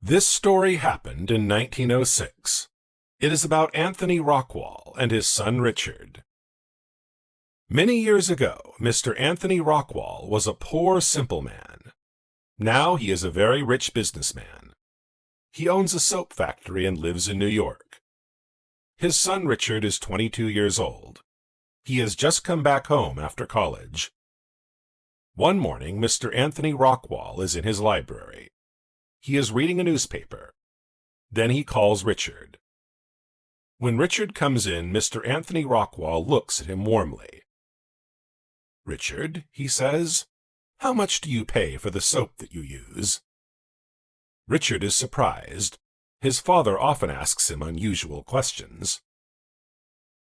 This story happened in 1906. It is about Anthony Rockwall and his son Richard. Many years ago, Mr. Anthony Rockwall was a poor, simple man. Now he is a very rich businessman. He owns a soap factory and lives in New York. His son Richard is 22 years old. He has just come back home after college. One morning, Mr. Anthony Rockwall is in his library. He is reading a newspaper. Then he calls Richard. When Richard comes in, Mr. Anthony Rockwall looks at him warmly. "Richard," he says, "how much do you pay for the soap that you use?" Richard is surprised. His father often asks him unusual questions.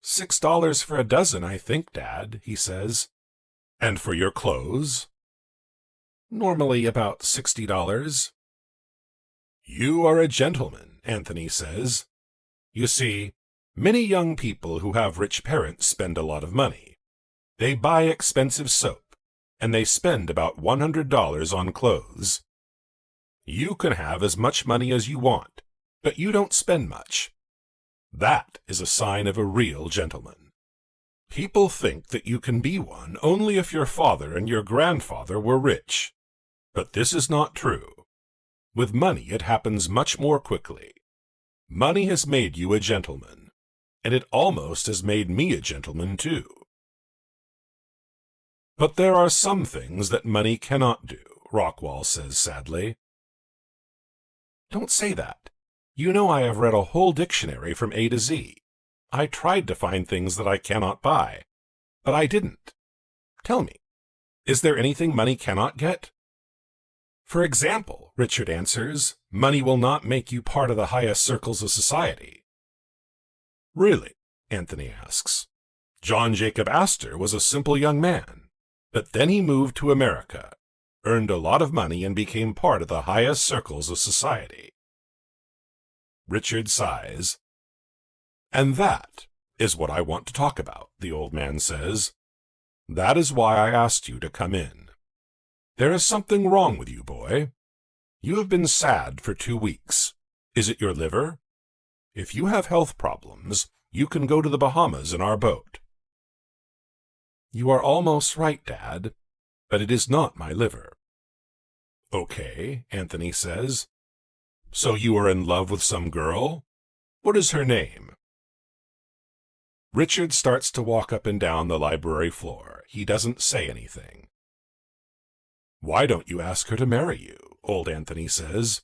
$6 for a dozen, I think, Dad," he says. "And for your clothes?" "Normally about $60. "You are a gentleman," Anthony says. "You see, many young people who have rich parents spend a lot of money. They buy expensive soap, and they spend about $100 on clothes. You can have as much money as you want, but you don't spend much. That is a sign of a real gentleman. People think that you can be one only if your father and your grandfather were rich. But this is not true. With money it happens much more quickly. Money has made you a gentleman, and it almost has made me a gentleman too. But there are some things that money cannot do," Rockwall says sadly. "Don't say that. You know I have read a whole dictionary from A to Z. I tried to find things that I cannot buy, but I didn't. Tell me, is there anything money cannot get?" "For example," Richard answers, "money will not make you part of the highest circles of society." "Really?" Anthony asks. "John Jacob Astor was a simple young man, but then he moved to America, earned a lot of money, and became part of the highest circles of society." Richard sighs. "And that is what I want to talk about," the old man says. "That is why I asked you to come in. There is something wrong with you, boy. You have been sad for 2 weeks. Is it your liver? If you have health problems, you can go to the Bahamas in our boat." "You are almost right, Dad, but it is not my liver." "Okay," Anthony says. "So you are in love with some girl? What is her name?" Richard starts to walk up and down the library floor. He doesn't say anything. "Why don't you ask her to marry you?" old Anthony says.